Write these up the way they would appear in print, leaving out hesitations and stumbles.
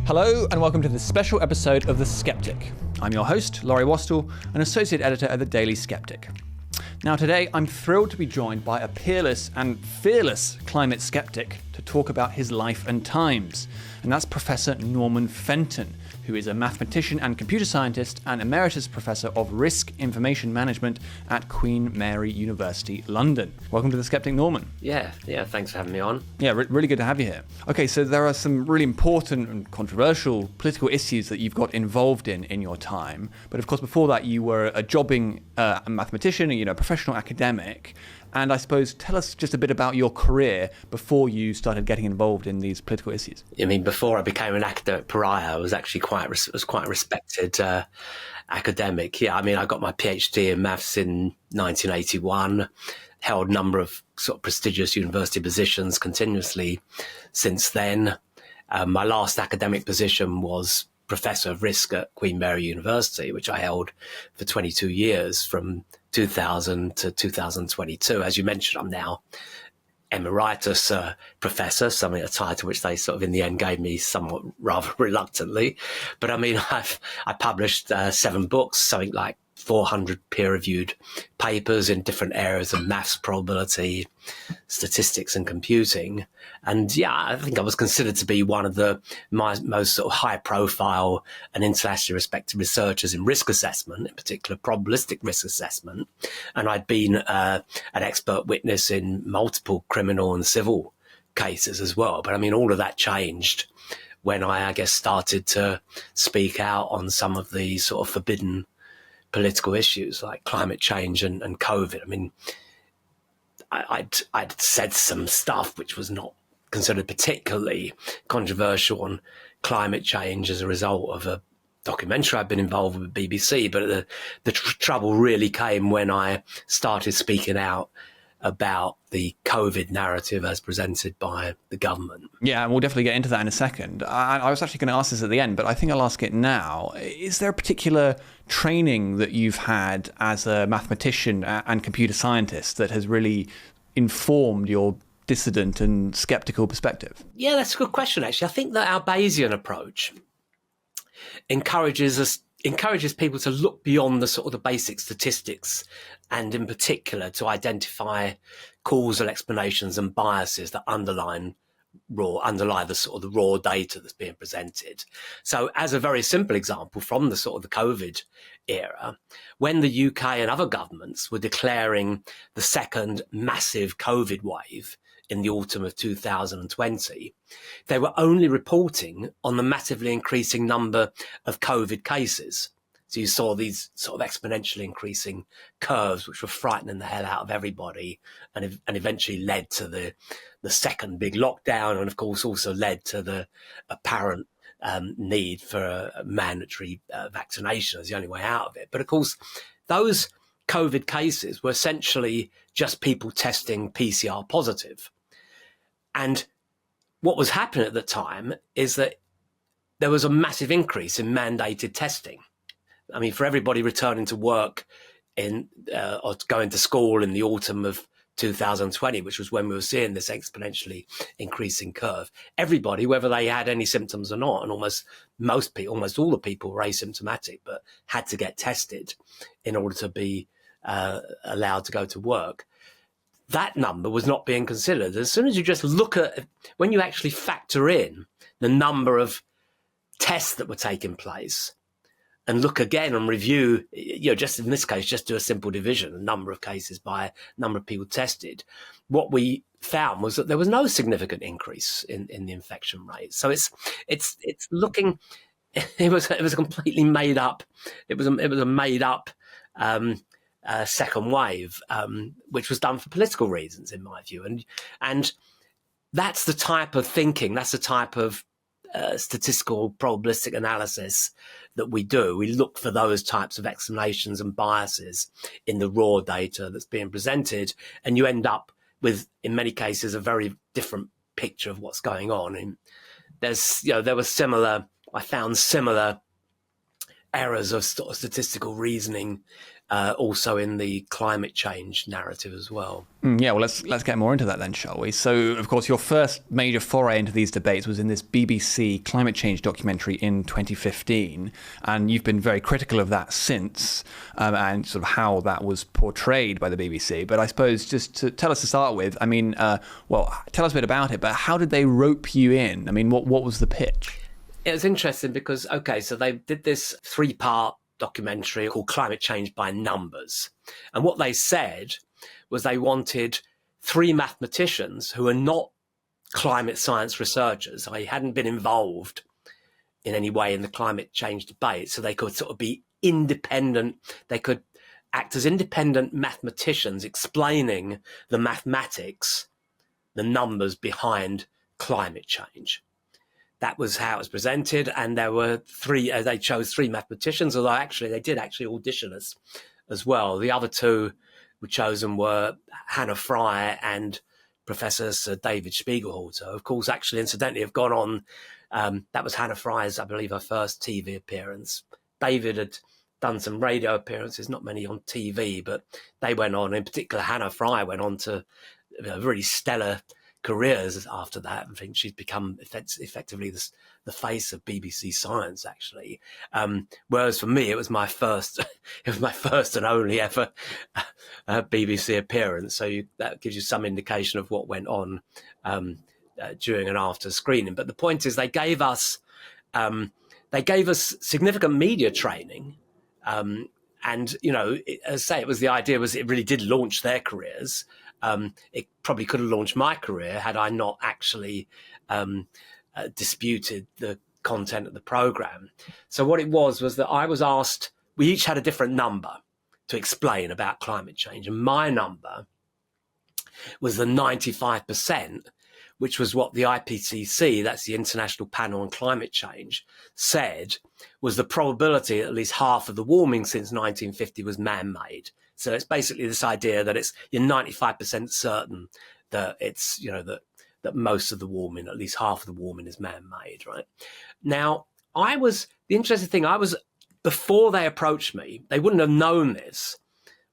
Hello and welcome to this special episode of The Sceptic. I'm your host, Laurie, an associate editor at the Daily Sceptic. Now today I'm thrilled to be joined by a peerless and fearless climate skeptic to talk about his life and times, and that's Professor Norman Fenton, who is a mathematician and computer scientist and Emeritus Professor of Risk Information Management at Queen Mary University, London. Welcome to The Sceptic, Norman. Yeah, thanks for having me on. Yeah, really good to have you here. Okay, so there are some really important and controversial political issues that you've got involved in your time. But of course, before that, you were a jobbing mathematician, a professional academic. And I suppose tell us just a bit about your career before you started getting involved in these political issues. I mean, before I became an academic pariah, I was actually quite a respected academic. Yeah, I mean, I got my PhD in maths in 1981, held a number of sort of prestigious university positions continuously since then. My last academic position was Professor of Risk at Queen Mary University, which I held for 22 years from 2000 to 2022. As you mentioned, I'm now Emeritus Professor, a title which they sort of in the end gave me somewhat rather reluctantly. But I mean, I published 7 books, something like 400 peer-reviewed papers in different areas of maths, probability, statistics and computing. And yeah, I think I was considered to be one of the most sort of high-profile and internationally respected researchers in risk assessment, in particular probabilistic risk assessment. And I'd been an expert witness in multiple criminal and civil cases as well. But I mean, all of that changed when I guess, started to speak out on some of the sort of forbidden political issues like climate change and COVID. I mean, I'd said some stuff which was not considered particularly controversial on climate change as a result of a documentary I've been involved with BBC, but the trouble really came when I started speaking out about the COVID narrative as presented by the government. Yeah, and we'll definitely get into that in a second. I was actually going to ask this at the end, but I think I'll ask it now. Is there a particular training that you've had as a mathematician and computer scientist that has really informed your dissident and skeptical perspective? Yeah, that's a good question, actually. I think that our Bayesian approach encourages people to look beyond the sort of the basic statistics, and in particular to identify causal explanations and biases that underlie the sort of the raw data that's being presented. So as a very simple example from the sort of the COVID era, when the UK and other governments were declaring the second massive COVID wave in the autumn of 2020, they were only reporting on the massively increasing number of COVID cases. So you saw these sort of exponentially increasing curves, which were frightening the hell out of everybody, and eventually led to the second big lockdown, and of course also led to the apparent need for a mandatory vaccination as the only way out of it. But of course, those COVID cases were essentially just people testing PCR positive. And what was happening at the time is that there was a massive increase in mandated testing. I mean, for everybody returning to work or going to school in the autumn of 2020, which was when we were seeing this exponentially increasing curve, everybody, whether they had any symptoms or not, and almost all the people were asymptomatic, but had to get tested in order to be allowed to go to work. That number was not being considered. As soon as you just look at, when you actually factor in the number of tests that were taking place and look again and review, just in this case, just do a simple division, the number of cases by number of people tested, what we found was that there was no significant increase in the infection rate. So it's looking, it was a completely made up, it was a made up, second wave, which was done for political reasons, in my view. And that's the type of thinking, that's the type of statistical probabilistic analysis that we do. We look for those types of explanations and biases in the raw data that's being presented, and you end up with, in many cases, a very different picture of what's going on. And I found similar errors of sort of statistical reasoning also in the climate change narrative as well. Yeah, well, let's get more into that then, shall we? So, of course, your first major foray into these debates was in this BBC climate change documentary in 2015, and you've been very critical of that since, and sort of how that was portrayed by the BBC. But I suppose just to tell us to start with, I mean, tell us a bit about it, but how did they rope you in? I mean, what was the pitch? It was interesting because, so they did this 3-part documentary called Climate Change by Numbers. And what they said was they wanted 3 mathematicians who are not climate science researchers. They hadn't been involved in any way in the climate change debate. So they could sort of be independent. They could act as independent mathematicians explaining the mathematics, the numbers behind climate change. That was how it was presented, and there were 3. They chose 3 mathematicians, although actually they did audition us as well. The other 2 were chosen were Hannah Fry and Professor Sir David Spiegelhalter. Of course, actually, incidentally, have gone on. That was Hannah Fry's, I believe, her first TV appearance. David had done some radio appearances, not many on TV, but they went on. In particular, Hannah Fry went on to really stellar careers after that. I think she's become effectively the face of BBC Science, actually. Whereas for me, it was my first and only ever BBC appearance. So that gives you some indication of what went on during and after screening. But the point is, they gave us significant media training. And, as I say, it really did launch their careers. It probably could have launched my career had I not actually disputed the content of the programme. So what it was that I was asked, we each had a different number to explain about climate change. And my number was the 95%, which was what the IPCC, that's the International Panel on Climate Change, said was the probability that at least half of the warming since 1950 was man-made. So it's basically this idea that you're 95% certain that it's, that most of the warming, at least half of the warming, is man-made, right? Now, the interesting thing, before they approached me, they wouldn't have known this,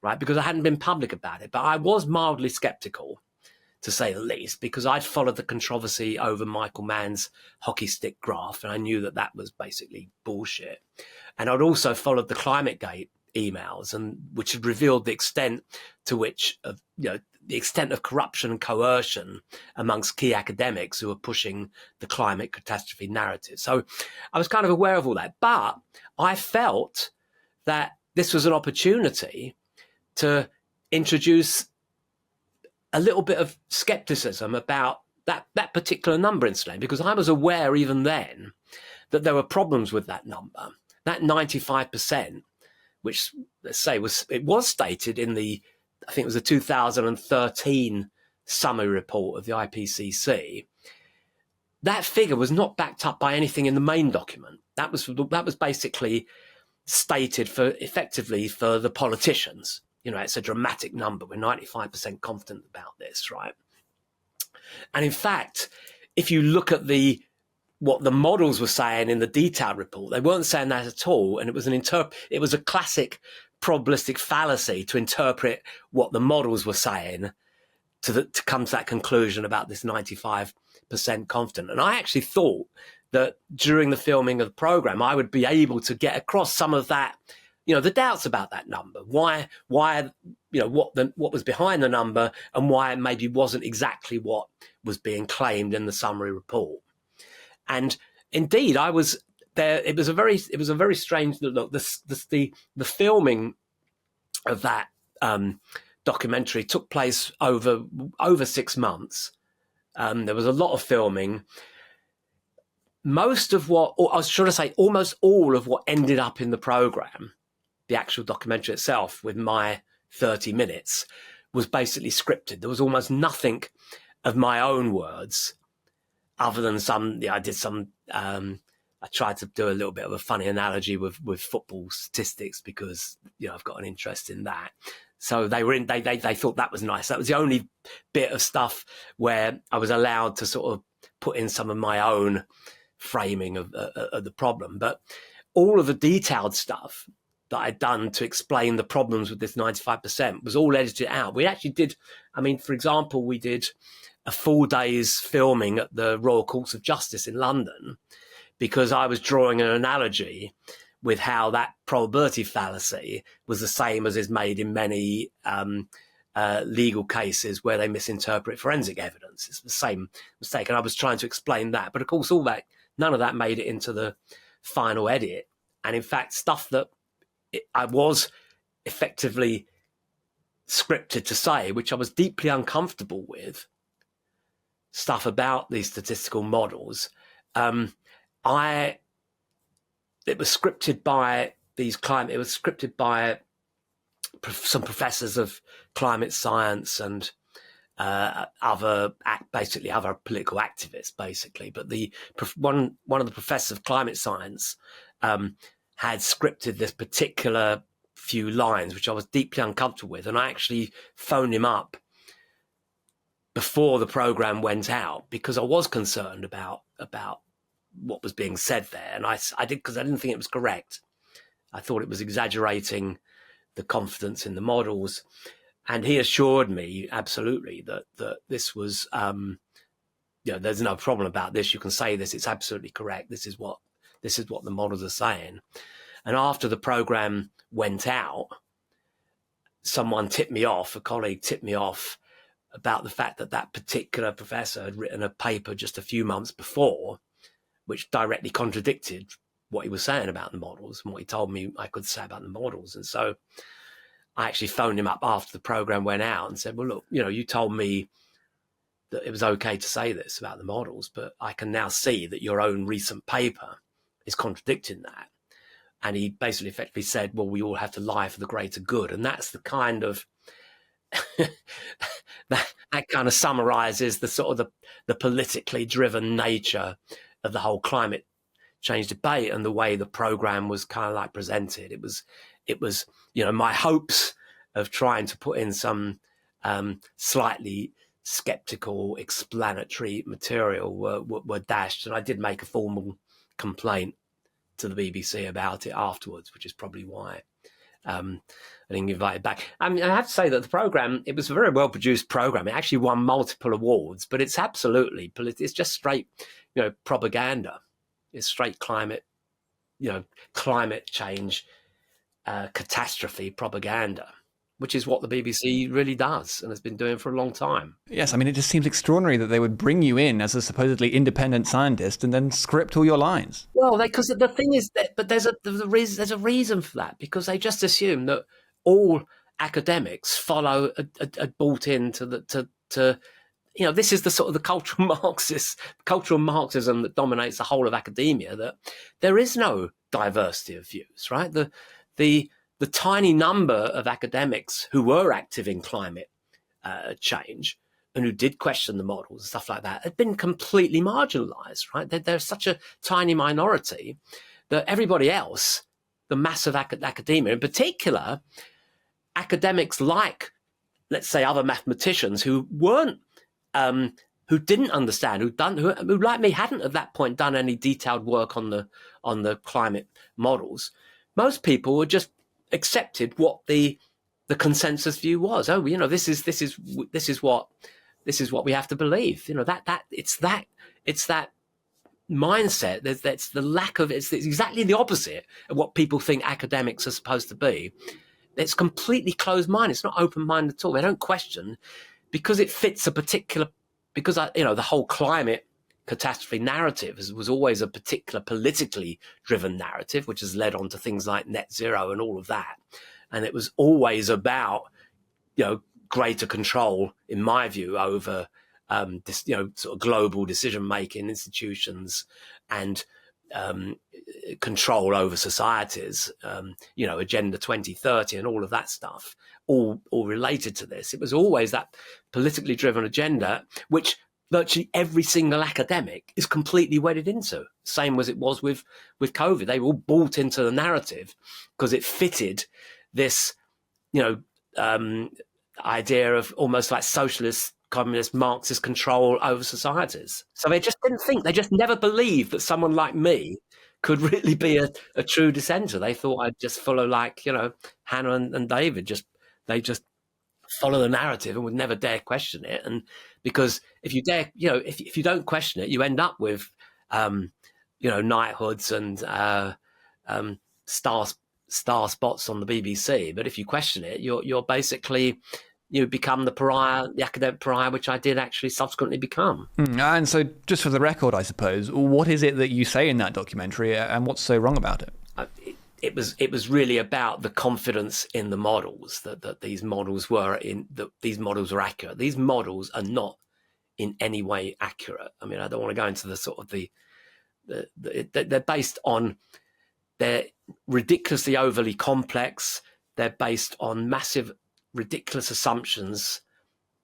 right? Because I hadn't been public about it, but I was mildly skeptical, to say the least, because I'd followed the controversy over Michael Mann's hockey stick graph, and I knew that was basically bullshit. And I'd also followed the ClimateGate emails, which had revealed the extent to which, the extent of corruption and coercion amongst key academics who were pushing the climate catastrophe narrative. So I was kind of aware of all that, but I felt that this was an opportunity to introduce a little bit of skepticism about that particular number, incidentally, because I was aware even then that there were problems with that number. That 95%, which, let's say, was stated in I think it was the 2013 summary report of the IPCC. That figure was not backed up by anything in the main document. That was basically stated effectively for the politicians. It's a dramatic number. We're 95% confident about this, right? And in fact, if you look at what the models were saying in the detailed report, they weren't saying that at all. And it was a classic probabilistic fallacy to interpret what the models were saying to come to that conclusion about this 95% confident. And I actually thought that during the filming of the program, I would be able to get across some of that, the doubts about that number, why, what was behind the number, and why it maybe wasn't exactly what was being claimed in the summary report. And indeed, I was there. It was a very strange look. The filming of that documentary took place over 6 months. There was a lot of filming. Most of almost all of what ended up in the program, the actual documentary itself, with my 30 minutes, was basically scripted. There was almost nothing of my own words, other than I tried to do a little bit of a funny analogy with football statistics, because I've got an interest in that. So they thought that was nice. That was the only bit of stuff where I was allowed to sort of put in some of my own framing of the problem. But all of the detailed stuff that I'd done to explain the problems with this 95% was all edited out. We actually did, I mean, for example, we did a full day's filming at the Royal Courts of Justice in London because I was drawing an analogy with how that probability fallacy was the same as is made in many legal cases where they misinterpret forensic evidence. It's the same mistake. And I was trying to explain that. But of course, none of that made it into the final edit. And in fact, stuff that I was effectively scripted to say, which I was deeply uncomfortable with, stuff about these statistical models, it was scripted by some professors of climate science and other political activists, basically. But one of the professors of climate science had scripted this particular few lines, which I was deeply uncomfortable with, and I actually phoned him up before the program went out because I was concerned about what was being said there, and I did, because I didn't think it was correct. I thought it was exaggerating the confidence in the models, and he assured me absolutely that this was, there's no problem about this. You can say this; it's absolutely correct. This is what the models are saying. And after the program went out, a colleague tipped me off about the fact that particular professor had written a paper just a few months before, which directly contradicted what he was saying about the models and what he told me I could say about the models. And so I actually phoned him up after the program went out and said, well, look, you told me that it was okay to say this about the models, but I can now see that your own recent paper is contradicting that. And he basically effectively said, well, we all have to lie for the greater good. And that's the kind of that kind of summarizes the sort of the politically driven nature of the whole climate change debate and the way the program was kind of like presented. It was my hopes of trying to put in some slightly skeptical explanatory material were dashed, and I did make a formal complaint to the BBC about it afterwards, which is probably why I didn't get invited back. I mean, I have to say that the program, it was a very well produced program. It actually won multiple awards, but it's absolutely it's just straight, propaganda. It's straight climate change, catastrophe propaganda, which is what the BBC really does and has been doing for a long time. Yes, I mean, it just seems extraordinary that they would bring you in as a supposedly independent scientist and then script all your lines. Well, because the thing is but there's a reason for that, because they just assume that all academics are bought into this is the sort of the cultural Marxism that dominates the whole of academia, that there is no diversity of views, right? The tiny number of academics who were active in climate change and who did question the models and stuff like that had been completely marginalized, right? They're such a tiny minority that everybody else, the massive academia, in particular, academics like, let's say, other mathematicians who weren't, who didn't understand, who like me hadn't at that point done any detailed work on the climate models. Most people were just accepted what the consensus view was. Oh, this is what we have to believe. It's that mindset. That's the lack of. It's exactly the opposite of what people think academics are supposed to be. It's completely closed-minded. It's not open-minded at all. They don't question because it fits a particular. Because the whole climate catastrophe narrative was always a particular politically driven narrative, which has led on to things like net zero and all of that. And it was always about, greater control, in my view, over sort of global decision-making institutions and control over societies, Agenda 2030 and all of that stuff, all related to this. It was always that politically driven agenda, which virtually every single academic is completely wedded into. Same as it was with COVID. They were all bought into the narrative because it fitted this, idea of almost like socialist, communist, Marxist control over societies. So they just didn't think, they just never believed that someone like me could really be a true dissenter. They thought I'd just follow, like, Hannah and David. They just follow the narrative and would never dare question it. And because if you dare, if you don't question it, you end up with, knighthoods and star spots on the BBC. But if you question it, you're basically, you become the pariah, the academic pariah, which I did actually subsequently become. And so, just for the record, I suppose, what is it that you say in that documentary, and what's so wrong about it? It was really about the confidence in the models, that these models were these models are accurate. These models are not in any way accurate. I mean, I don't want to go into the sort of they're based on, they're ridiculously overly complex. They're based on massive, ridiculous assumptions,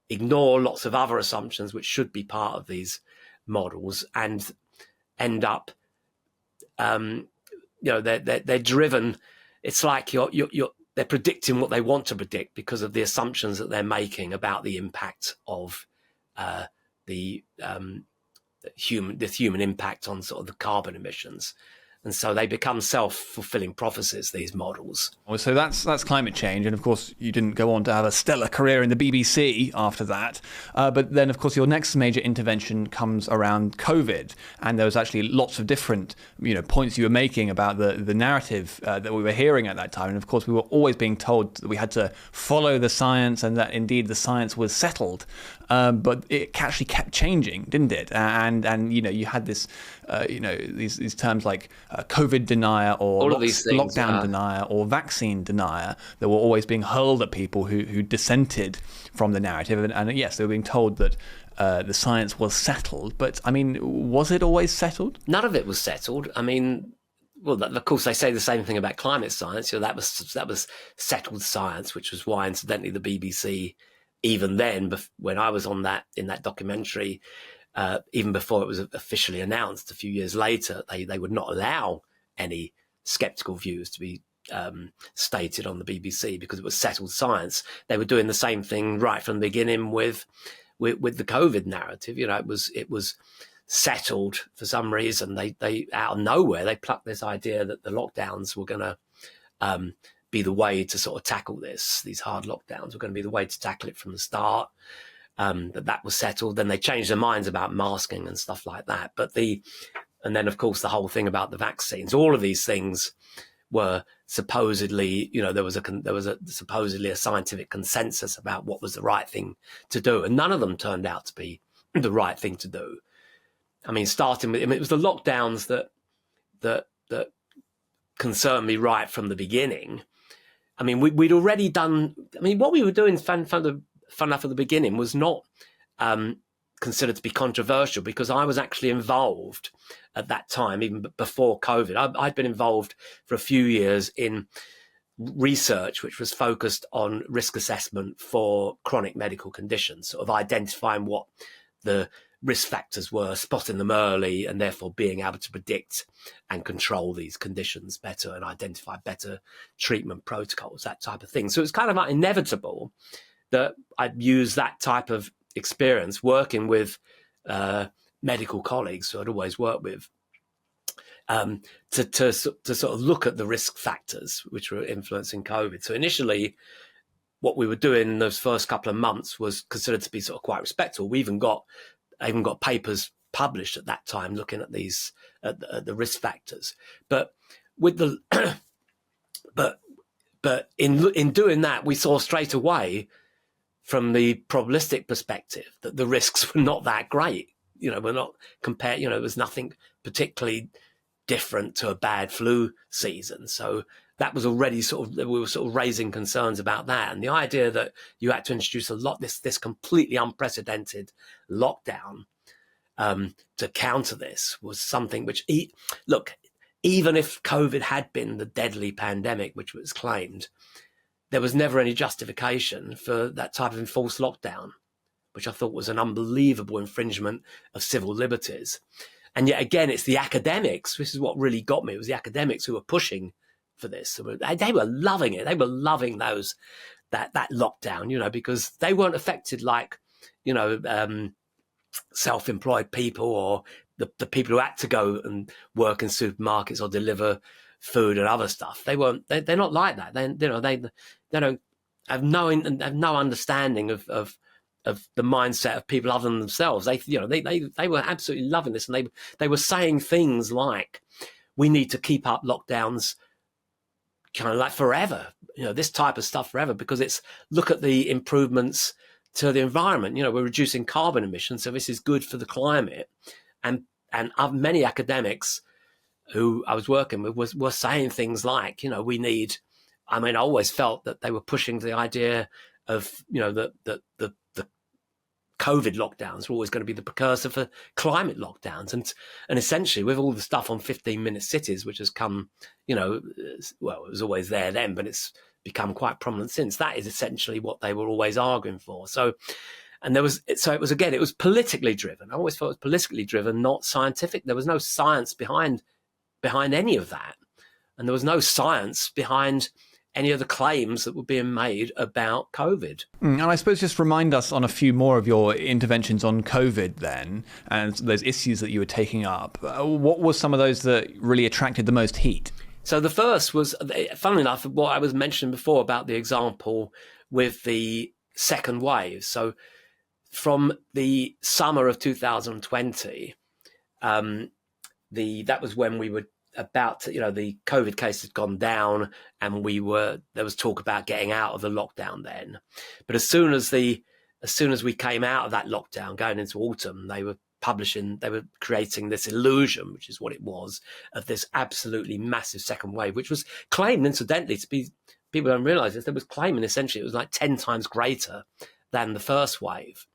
ignore lots of other assumptions which should be part of these models, and end up, they're driven. It's like they're predicting what they want to predict because of the assumptions that they're making about the impact of the human impact on sort of the carbon emissions. And so they become self-fulfilling prophecies, these models. So that's climate change. And of course, you didn't go on to have a stellar career in the BBC after that. But then, of course, your next major intervention comes around COVID. And there was actually lots of different points you were making about the narrative that we were hearing at that time. And of course, we were always being told that we had to follow the science and that indeed the science was settled. But it actually kept changing, didn't it? And you had this, these terms like COVID denier or lockdown denier or vaccine denier that were always being hurled at people who dissented from the narrative. And yes, they were being told that the science was settled. But I mean, was it always settled? None of it was settled. I mean, well, of course, they say the same thing about climate science. That was settled science, which was why, incidentally, the BBC, even then, when I was in that documentary, even before it was officially announced a few years later, they would not allow any sceptical views to be stated on the BBC because it was settled science. They were doing the same thing right from the beginning with the COVID narrative. It was settled for some reason. They out of nowhere, they plucked this idea that the lockdowns were going to be the way to sort of tackle this. These hard lockdowns were going to be the way to tackle it from the start. That was settled. Then they changed their minds about masking and stuff like that. And then, of course, the whole thing about the vaccines. All of these things were supposedly, there was supposedly a scientific consensus about what was the right thing to do, and none of them turned out to be the right thing to do. I mean, it was the lockdowns that concerned me right from the beginning. I mean, we'd already done. I mean, what we were doing, fun enough at the beginning, was not considered to be controversial because I was actually involved at that time, even before COVID. I'd been involved for a few years in research which was focused on risk assessment for chronic medical conditions, sort of identifying what the risk factors were, spotting them early, and therefore being able to predict and control these conditions better and identify better treatment protocols, that type of thing. So it's kind of like inevitable that I'd use that type of experience working with medical colleagues who I'd always worked with to sort of look at the risk factors which were influencing COVID. So initially, what we were doing in those first couple of months was considered to be sort of quite respectable. I even got papers published at that time looking at these at the risk factors. But with the but in doing that, we saw straight away from the probabilistic perspective that the risks were not that great. We're not compared. It was nothing particularly different to a bad flu season. So that was already we were sort of raising concerns about that. And the idea that you had to introduce this completely unprecedented lockdown to counter this was something which, even if COVID had been the deadly pandemic, which was claimed, there was never any justification for that type of enforced lockdown, which I thought was an unbelievable infringement of civil liberties. And yet again, it's the academics. This is what really got me. It was the academics who were pushing for this. They were loving it. They were loving that lockdown, because they weren't affected like, self-employed people or the people who had to go and work in supermarkets or deliver food and other stuff, they're not like that. They don't have no understanding of the mindset of people other than themselves. They were absolutely loving this, and they were saying things like, we need to keep up lockdowns kind of like forever, this type of stuff forever, because it's, look at the improvements to the environment. We're reducing carbon emissions, so this is good for the climate. And many academics who I was working with were saying things like, we need, I always felt that they were pushing the idea of, that the COVID lockdowns were always going to be the precursor for climate lockdowns. And essentially, with all the stuff on 15-minute cities, which has come, well, it was always there then, but it's become quite prominent since. That is essentially what they were always arguing for. It was politically driven. I always felt it was politically driven, not scientific. There was no science behind any of that. And there was no science behind any of the claims that were being made about COVID. And I suppose just remind us on a few more of your interventions on COVID then, and those issues that you were taking up. What were some of those that really attracted the most heat? So the first was, funnily enough, what I was mentioning before about the example with the second wave. So from the summer of 2020, that was when we were about to, the COVID case had gone down, and there was talk about getting out of the lockdown then. But as soon as we came out of that lockdown, going into autumn, they were creating this illusion, which is what it was, of this absolutely massive second wave, which was claimed, incidentally, to be, people don't realize this, there was claiming essentially it was like 10 times greater than the first wave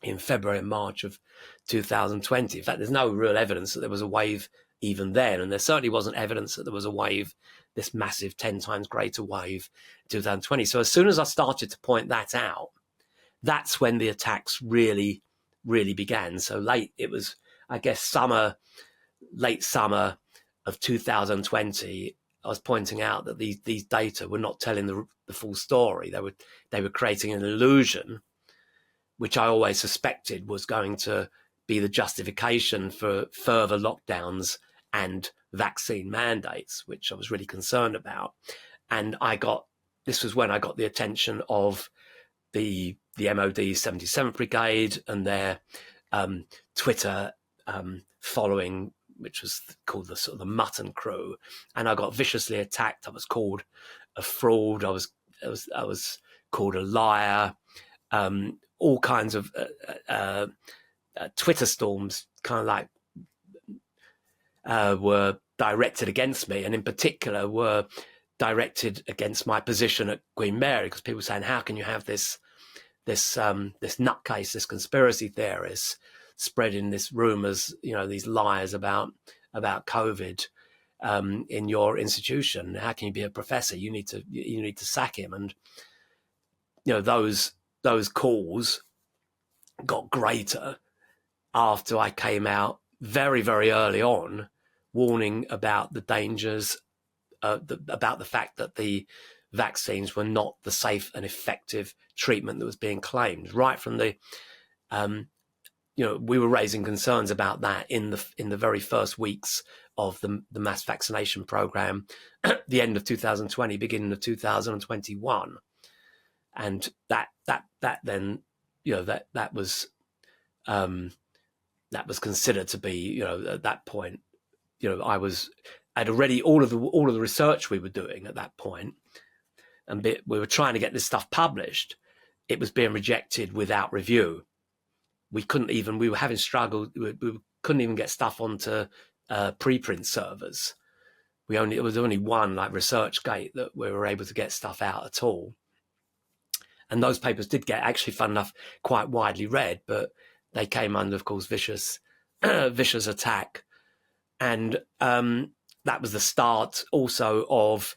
in February and March of 2020. In fact, there's no real evidence that there was a wave even then, and there certainly wasn't evidence that there was a wave, this massive 10 times greater wave in 2020. So as soon as I started to point that out, that's when the attacks really began. So it was, I guess, late summer of 2020, I was pointing out that these data were not telling the full story. They were creating an illusion, which I always suspected was going to be the justification for further lockdowns and vaccine mandates, which I was really concerned about. And this was when I got the attention of the MOD 77th Brigade and their Twitter following, which was called the sort of the Mutton Crew. And I got viciously attacked. I was called a fraud. I was called a liar. All kinds of Twitter storms kind of like were directed against me, and in particular were directed against my position at Queen Mary, because people were saying, how can you have this nutcase, this conspiracy theorist spreading this rumours, these lies about COVID in your institution? How can you be a professor? You need to sack him. And those calls got greater after I came out very, very early on, warning about the dangers, about the fact that the vaccines were not the safe and effective treatment that was being claimed. Right from the, we were raising concerns about that in the very first weeks of the mass vaccination program, the end of 2020, beginning of 2021, and that then, that was considered to be, at that point, I'd already all of the research we were doing at that point, and we were trying to get this stuff published. It was being rejected without review. We were having struggled. We couldn't even get stuff onto preprint servers. It was only one, like ResearchGate, that we were able to get stuff out at all. And those papers did get, actually, fun enough, quite widely read, but they came under, of course, vicious attack. And that was the start also of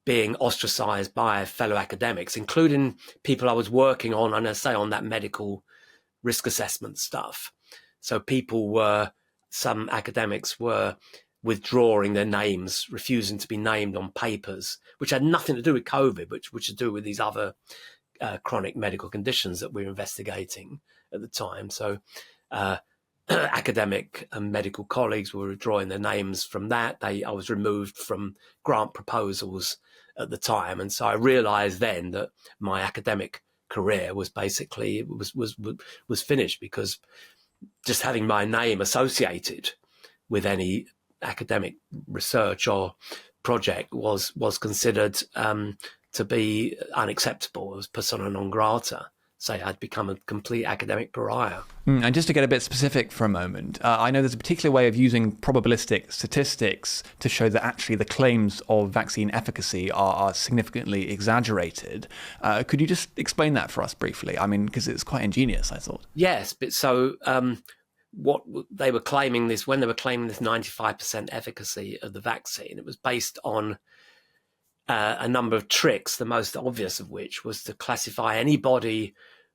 being ostracized by fellow academics, including people I was working on, and I say on that medical risk assessment stuff. So some academics were withdrawing their names, refusing to be named on papers, which had nothing to do with COVID, which had to do with these other chronic medical conditions that we were investigating at the time. So academic and medical colleagues were withdrawing their names from that. I was removed from grant proposals at the time, and so I realised then that my academic career was basically was finished, because just having my name associated with any academic research or project was considered to be unacceptable. It was persona non grata. Say I'd become a complete academic pariah. And just to get a bit specific for a moment, I know there's a particular way of using probabilistic statistics to show that actually the claims of vaccine efficacy are significantly exaggerated. Could you just explain that for us briefly? I mean, because it's quite ingenious, I thought. Yes, but so what they were claiming this, when they were claiming this 95% efficacy of the vaccine, it was based on a number of tricks, the most obvious of which was to classify anybody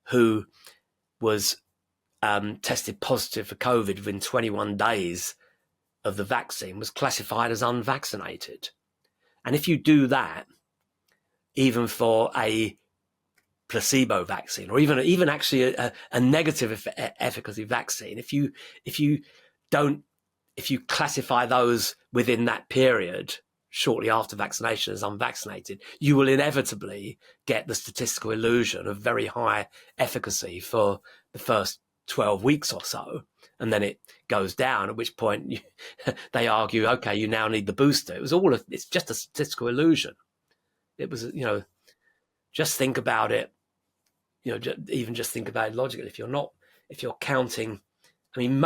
who was tested positive for COVID within 21 days of the vaccine was classified as unvaccinated. And if you do that, even for a placebo vaccine, or even actually a negative efficacy vaccine, if you classify those within that period shortly after vaccination as unvaccinated, you will inevitably get the statistical illusion of very high efficacy for the first 12 weeks or so. And then it goes down, at which point they argue, okay, you now need the booster. It's just a statistical illusion. It was, just think about it, just think about it logically. If you're counting, I mean,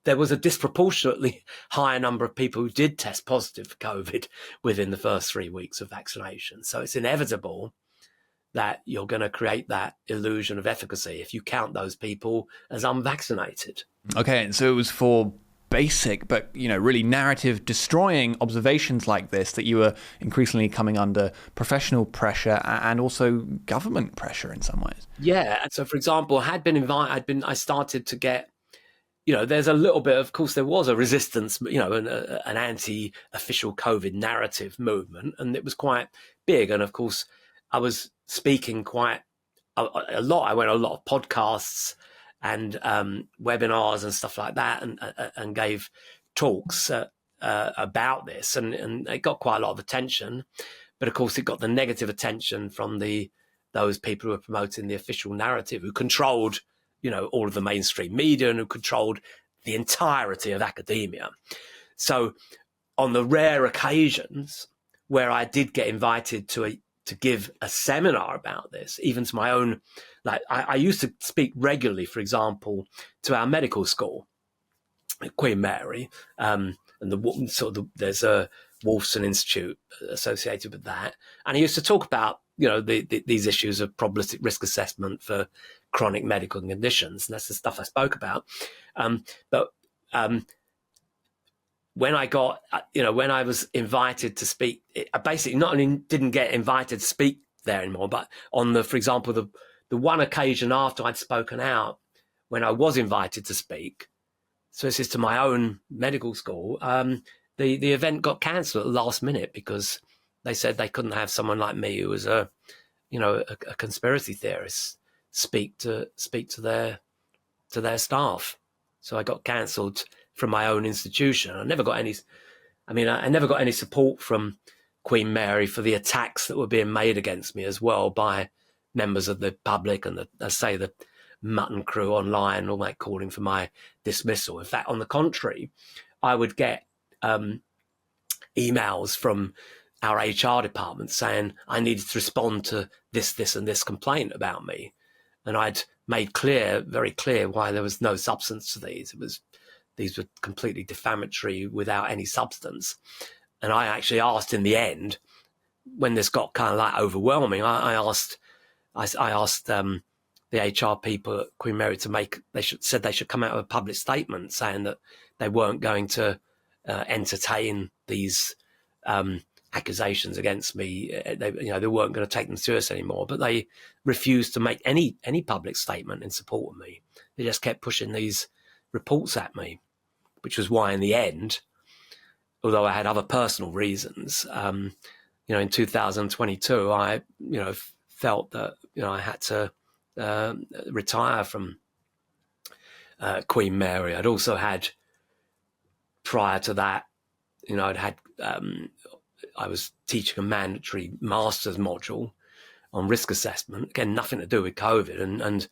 there was a disproportionately higher number of people who did test positive for COVID within the first 3 weeks of vaccination. So it's inevitable that you're going to create that illusion of efficacy if you count those people as unvaccinated. Okay, and so it was for basic but really narrative destroying observations like this that you were increasingly coming under professional pressure and also government pressure in some ways. Yeah. So for example, I started to get, there's a little bit, of course, there was a resistance, an anti-official COVID narrative movement, and it was quite big. And of course, I was speaking quite a lot. I went on a lot of podcasts and webinars and stuff like that, and gave talks about this, and it got quite a lot of attention. But of course, it got the negative attention from those people who were promoting the official narrative, who controlled all of the mainstream media and who controlled the entirety of academia. So on the rare occasions where I did get invited to give a seminar about this, even to my own, like I used to speak regularly, for example, to our medical school at Queen Mary, and there's a Wolfson Institute associated with that. And I used to talk about, these issues of probabilistic risk assessment for chronic medical conditions. And that's the stuff I spoke about. But when I was invited to speak, I basically not only didn't get invited to speak there anymore, but for example, the one occasion after I'd spoken out, when I was invited to speak, so this is to my own medical school, the event got cancelled at the last minute because they said they couldn't have someone like me who was a conspiracy theorist speak to their staff. So I got cancelled from my own institution. I never got any support from Queen Mary for the attacks that were being made against me as well by members of the public and the mutton crew online, all that, calling for my dismissal. In fact, on the contrary, I would get emails from our HR department saying I needed to respond to this and this complaint about me. And I'd made very clear why there was no substance to these. These were completely defamatory without any substance. And I actually asked in the end, when this got kind of like overwhelming, I asked the HR people at Queen Mary said they should come out with a public statement saying that they weren't going to entertain these accusations against me. They weren't going to take them serious anymore. But they refused to make any public statement in support of me. They just kept pushing these reports at me, which was why in the end, although I had other personal reasons, in 2022, I felt that I had to retire from Queen Mary. I'd also had, prior to that, I was teaching a mandatory master's module on risk assessment. Again, nothing to do with COVID. And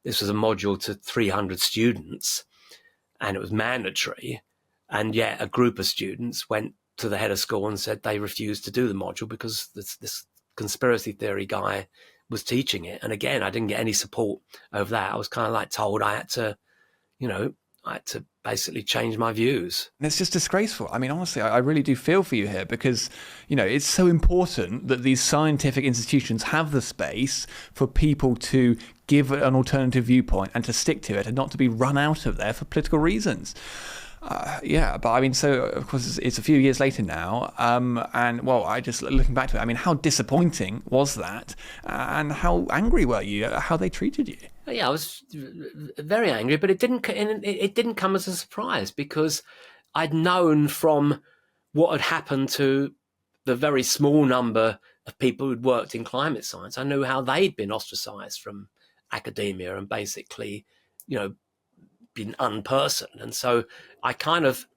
this was a module to 300 students, and it was mandatory. And yet a group of students went to the head of school and said they refused to do the module because this conspiracy theory guy was teaching it. And again, I didn't get any support over that. I was kind of like told I had to basically change my views. And it's just disgraceful. I mean, honestly, I really do feel for you here because, it's so important that these scientific institutions have the space for people to give an alternative viewpoint and to stick to it and not to be run out of there for political reasons. But I mean, so of course it's a few years later now, and well, I just looking back to it, I mean, how disappointing was that, and how angry were you at how they treated you? Yeah, I was very angry, but it didn't come as a surprise because I'd known from what had happened to the very small number of people who'd worked in climate science. I knew how they'd been ostracized from academia and basically, been unpersoned. And so I kind of,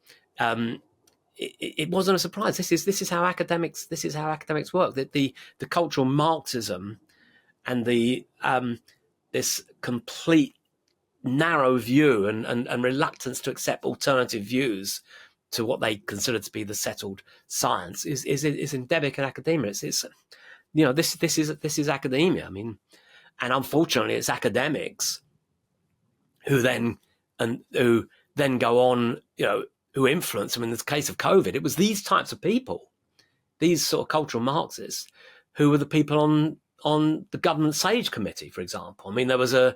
it wasn't a surprise. This is how academics work. That the cultural Marxism and this complete narrow view and reluctance to accept alternative views to what they consider to be the settled science is endemic in academia. It's this is academia. I mean, and unfortunately, it's academics who then go on, who influence. I mean, in the case of COVID, it was these types of people, these sort of cultural Marxists, who were the people on the government SAGE committee, for example. I mean, there was a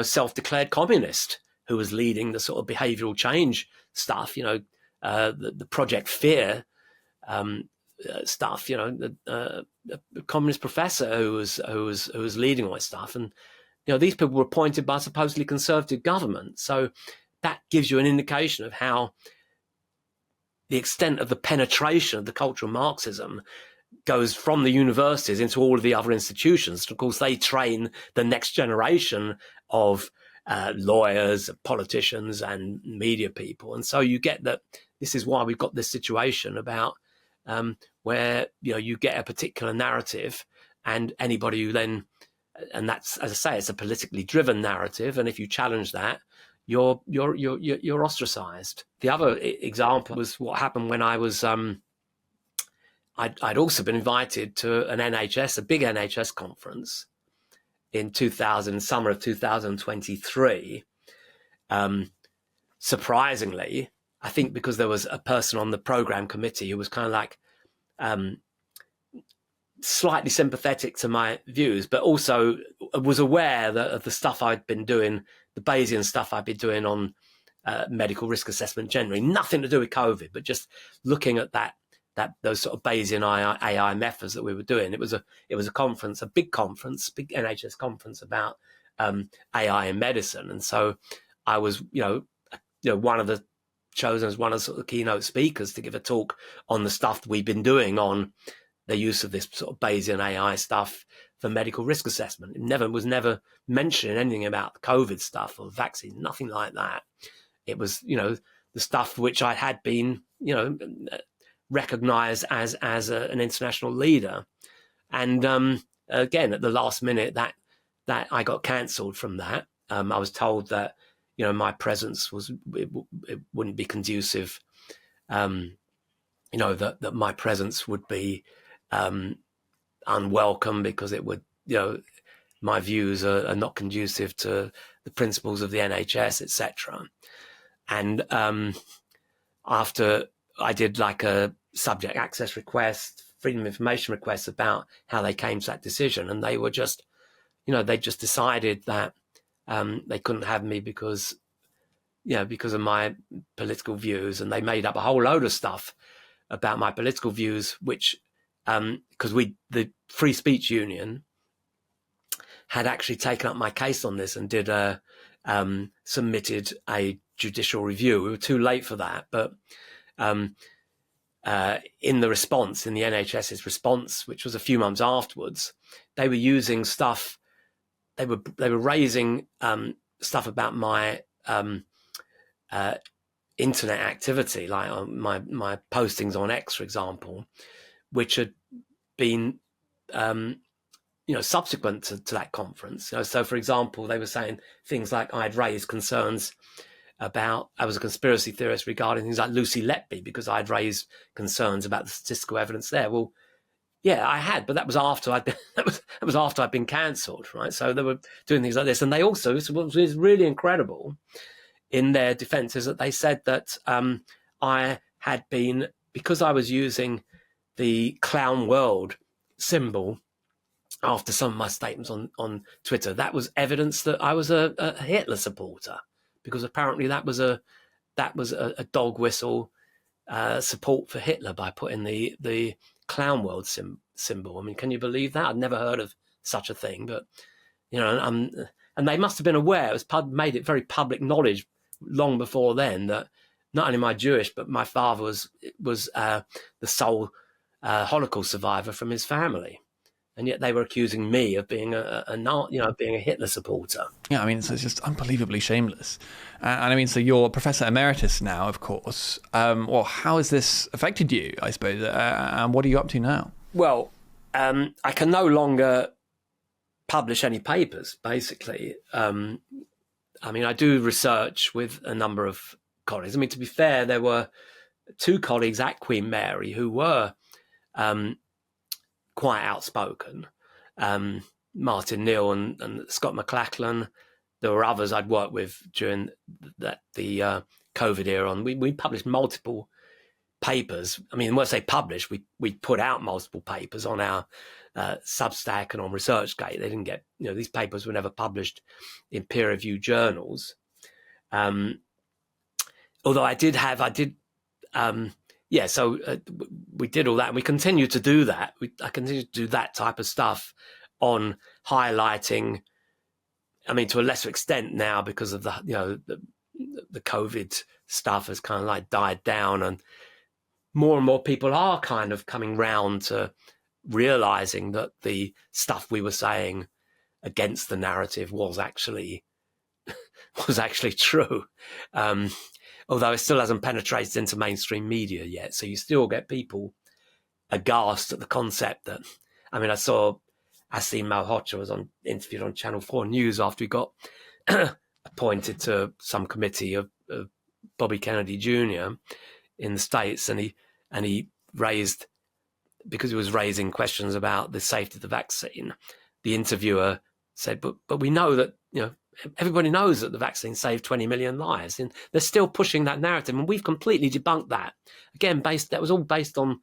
self-declared communist who was leading the sort of behavioural change stuff. The Project Fear stuff. The communist professor who was leading all this stuff, and these people were appointed by a supposedly conservative government. So that gives you an indication of how the extent of the penetration of the cultural Marxism goes from the universities into all of the other institutions. Of course, they train the next generation of lawyers, politicians, and media people. And so you get that this is why we've got this situation about where you get a particular narrative, and anybody who then, and that's, as I say, it's a politically driven narrative, and if you challenge that, you're ostracized. The other example was what happened when I was I'd also been invited to a big NHS conference in summer of 2023. Surprisingly, I think because there was a person on the program committee who was kind of like slightly sympathetic to my views, but also was aware of the stuff I'd been doing, the Bayesian stuff I'd been doing on medical risk assessment generally, nothing to do with COVID, but just looking at those sort of Bayesian AI methods that we were doing. It was a conference, a big NHS conference about AI in medicine, and so I was one of the chosen as one of the sort of keynote speakers to give a talk on the stuff that we've been doing on the use of this sort of Bayesian AI stuff for medical risk assessment. It was never mentioning anything about COVID stuff or vaccine, nothing like that. It was, the stuff which I had been, recognized as an international leader. And again, at the last minute, that I got cancelled from that. I was told that, my presence it wouldn't be conducive. That my presence would be unwelcome because it would, my views are not conducive to the principles of the NHS, etc. And after I did like a subject access request, freedom of information request about how they came to that decision, and they were just, they just decided that they couldn't have me because of my political views, and they made up a whole load of stuff about my political views, which because the Free Speech Union had actually taken up my case on this and did submitted a judicial review. We were too late for that, but in the response, in the NHS's response, which was a few months afterwards, they were using stuff. They were raising stuff about my internet activity, like my postings on X, for example, which had been subsequent to that conference. So, for example, they were saying things like I'd raised concerns about, I was a conspiracy theorist regarding things like Lucy Letby because I'd raised concerns about the statistical evidence there. Well, yeah, I had, but that was after I'd been, that was after I'd been cancelled, right? So they were doing things like this, and they also, what was really incredible in their defence is that they said that I had been, because I was using the clown world symbol after some of my statements on Twitter, that was evidence that I was a Hitler supporter, because apparently that was a dog whistle support for Hitler by putting the clown world symbol. I mean, can you believe that? I'd never heard of such a thing, but and they must have been aware. It was made it very public knowledge long before then that not only am I Jewish, but my father was the sole Holocaust survivor from his family. And yet they were accusing me of being being a Hitler supporter. Yeah, I mean, so it's just unbelievably shameless. And I mean, so you're Professor Emeritus now, of course. Well, how has this affected you, I suppose? And what are you up to now? Well, I can no longer publish any papers, basically. I mean, I do research with a number of colleagues. I mean, to be fair, there were 2 colleagues at Queen Mary who were quite outspoken, Martin Neal and Scott McLachlan. There were others I'd worked with during the COVID era. And we published multiple papers. I mean, when I say published, we put out multiple papers on our Substack and on ResearchGate. They didn't get, these papers were never published in peer-reviewed journals. Although so we did all that, and we continue to do that. I continue to do that type of stuff on highlighting. I mean, to a lesser extent now because of the COVID stuff has kind of like died down, and more people are kind of coming round to realizing that the stuff we were saying against the narrative was actually true. Although it still hasn't penetrated into mainstream media yet. So you still get people aghast at the concept that, I mean, I saw Asim Malhotra was interviewed on Channel 4 News after he got appointed to some committee of Bobby Kennedy Jr. in the States, and he raised, because he was raising questions about the safety of the vaccine, the interviewer said, but we know that, everybody knows that the vaccine saved 20 million lives, and they're still pushing that narrative, and we've completely debunked that. Again, that was all based on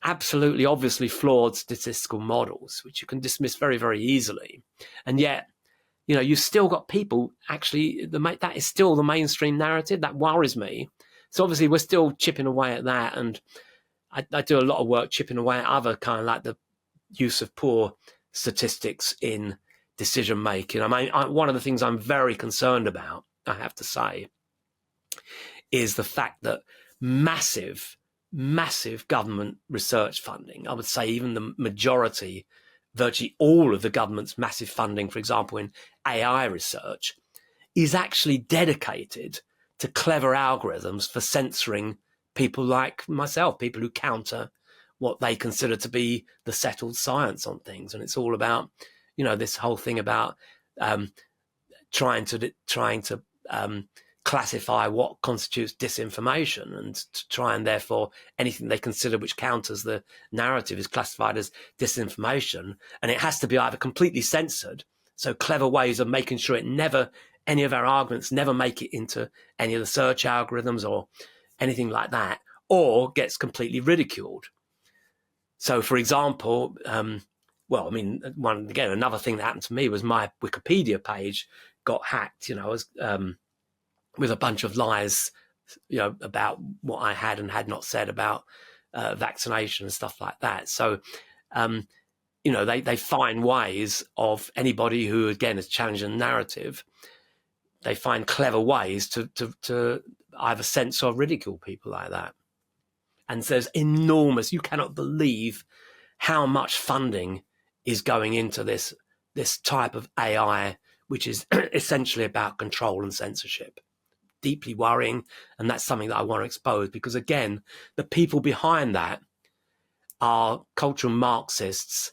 absolutely obviously flawed statistical models, which you can dismiss very, very easily. And yet, you've still got people actually, that is still the mainstream narrative. That worries me. So obviously we're still chipping away at that, and I do a lot of work chipping away at other kind of like the use of poor statistics in decision making. I mean, one of the things I'm very concerned about, I have to say, is the fact that massive government research funding, I would say even the majority, virtually all of the government's massive funding, for example, in AI research, is actually dedicated to clever algorithms for censoring people like myself, people who counter what they consider to be the settled science on things. And it's all about, this whole thing about trying to classify what constitutes disinformation, and to try and therefore anything they consider which counters the narrative is classified as disinformation, and it has to be either completely censored, so clever ways of making sure any of our arguments never make it into any of the search algorithms or anything like that, or gets completely ridiculed. So, for example, another thing that happened to me was my Wikipedia page got hacked, with a bunch of lies, about what I had and had not said about vaccination and stuff like that. So, they find ways of anybody who, again, is challenging the narrative. They find clever ways to either censor or ridicule people like that. And so there's enormous, you cannot believe how much funding is going into this type of AI, which is essentially about control and censorship. Deeply worrying, and that's something that I want to expose, because again, the people behind that are cultural Marxists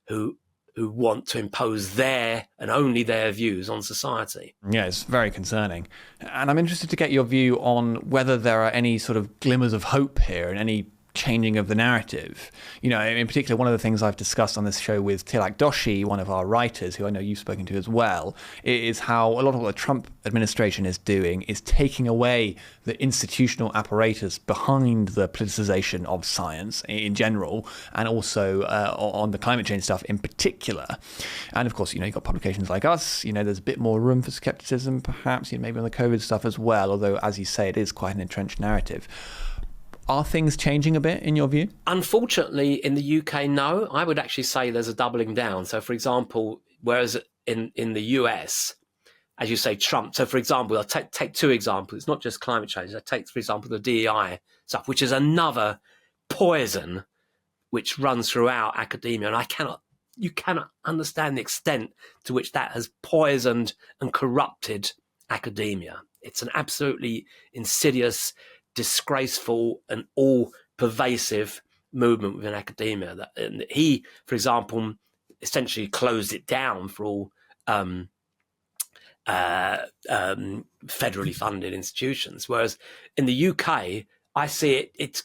who want to impose their and only their views on society. Yeah, it's very concerning. And I'm interested to get your view on whether there are any sort of glimmers of hope here and any changing of the narrative. You know, in particular, one of the things I've discussed on this show with Tilak Doshi, one of our writers, who I know you've spoken to as well, is how a lot of what the Trump administration is doing is taking away the institutional apparatus behind the politicization of science in general, and also on the climate change stuff in particular. And of course, you know, you've got publications like us, you know, there's a bit more room for skepticism, perhaps, you know, maybe on the COVID stuff as well, although, as you say, it is quite an entrenched narrative. Are things changing a bit in your view? Unfortunately, in the UK, no. I would actually say there's a doubling down. So, for example, whereas in the US, as you say, Trump. So, for example, I'll take two examples. It's not just climate change. I take, for example, the DEI stuff, which is another poison which runs throughout academia. And you cannot understand the extent to which that has poisoned and corrupted academia. It's an absolutely insidious, disgraceful and all-pervasive movement within academia. And he, for example, essentially closed it down for all federally funded institutions. Whereas in the UK, I see it's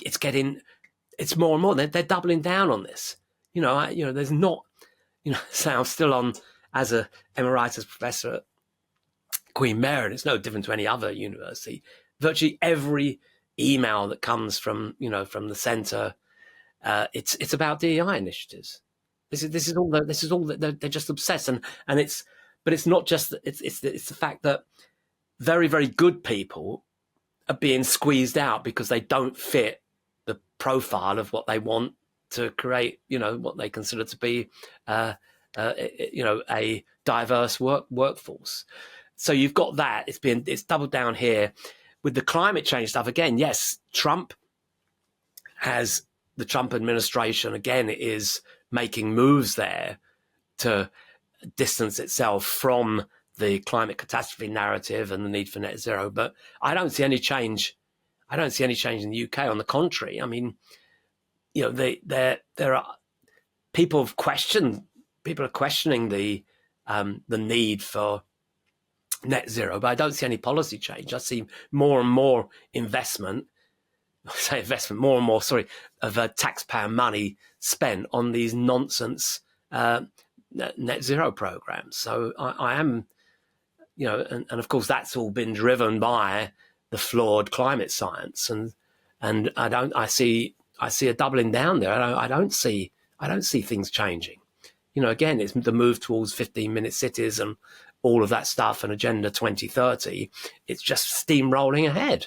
more and more. They're doubling down on this. There's not. So I'm still on as a Emeritus Professor at Queen Mary, and it's no different to any other university. Virtually every email that comes from the centre, it's about DEI initiatives. This is all that they're just obsessed, but it's not just it's the fact that very, very good people are being squeezed out because they don't fit the profile of what they want to create, what they consider to be a diverse workforce. So you've got that. It's doubled down here. With the climate change stuff, again, yes, the Trump administration, again, is making moves there to distance itself from the climate catastrophe narrative and the need for net zero. But I don't see any change. I don't see any change in the UK. On the contrary, I mean, there are people are questioning the need for net zero, but I don't see any policy change. I see more and more more and more, of taxpayer money spent on these nonsense net zero programs. So I am, and of course that's all been driven by the flawed climate science, and I see a doubling down there. I don't see things changing. Again, it's the move towards 15-minute cities and all of that stuff, and Agenda 2030. It's just steamrolling ahead.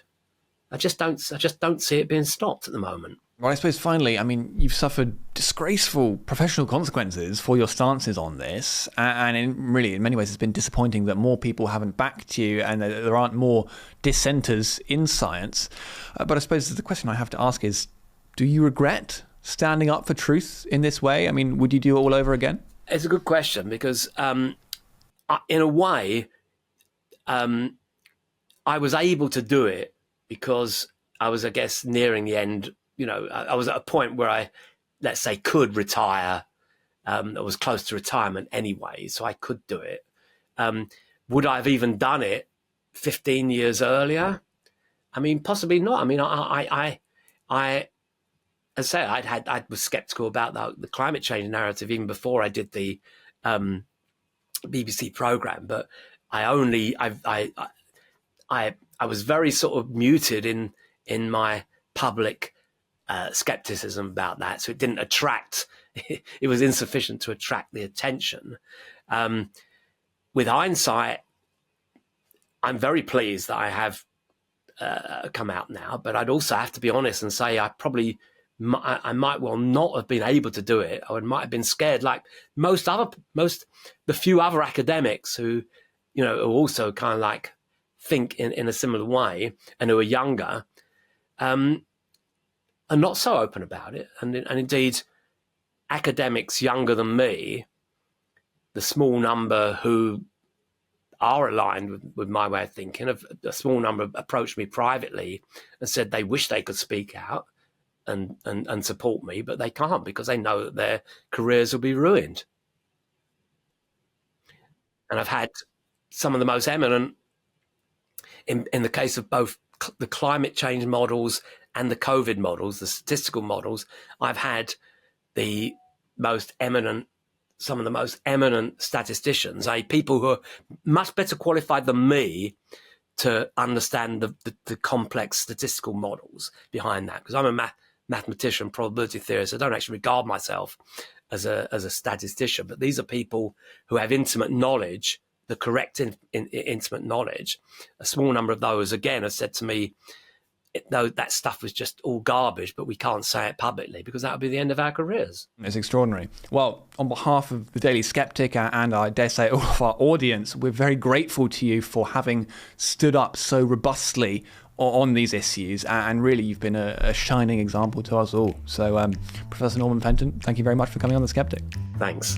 I just don't see it being stopped at the moment. Well, I suppose finally, I mean, you've suffered disgraceful professional consequences for your stances on this, and in many ways, it's been disappointing that more people haven't backed you, and that there aren't more dissenters in science. But I suppose the question I have to ask is, do you regret standing up for truth in this way? I mean, would you do it all over again? It's a good question, because in a way, I was able to do it because I was, I guess, nearing the end. I was at a point where I, let's say, could retire. I was close to retirement anyway, so I could do it. Would I have even done it 15 years earlier? I mean, possibly not. I mean, I as I say, I was skeptical about the climate change narrative even before I did the BBC program, but I was very sort of muted in my public skepticism about that, so it didn't attract. It was insufficient to attract the attention. With hindsight, I'm very pleased that I have come out now, but I'd also have to be honest and say I might well not have been able to do it. I might have been scared, like the few other academics who, are also kind of like think in a similar way and who are younger, are not so open about it. And indeed, academics younger than me, the small number who are aligned with my way of thinking. A small number approached me privately and said they wish they could speak out and support me, but they can't because they know that their careers will be ruined. And I've had some of the most eminent, in the case of both the climate change models and the COVID models, the statistical models, I've had some of the most eminent statisticians, people who are much better qualified than me to understand the complex statistical models behind that. Because I'm a mathematician, probability theorist. I don't actually regard myself as a statistician, but these are people who have intimate knowledge, the correct intimate knowledge. A small number of those, again, have said to me, though that stuff was just all garbage, but we can't say it publicly because that would be the end of our careers. It's extraordinary. Well, on behalf of the Daily Sceptic and I dare say all of our audience, we're very grateful to you for having stood up so robustly on these issues, and really you've been a shining example to us all. So Professor Norman Fenton, thank you very much for coming on The Sceptic. Thanks.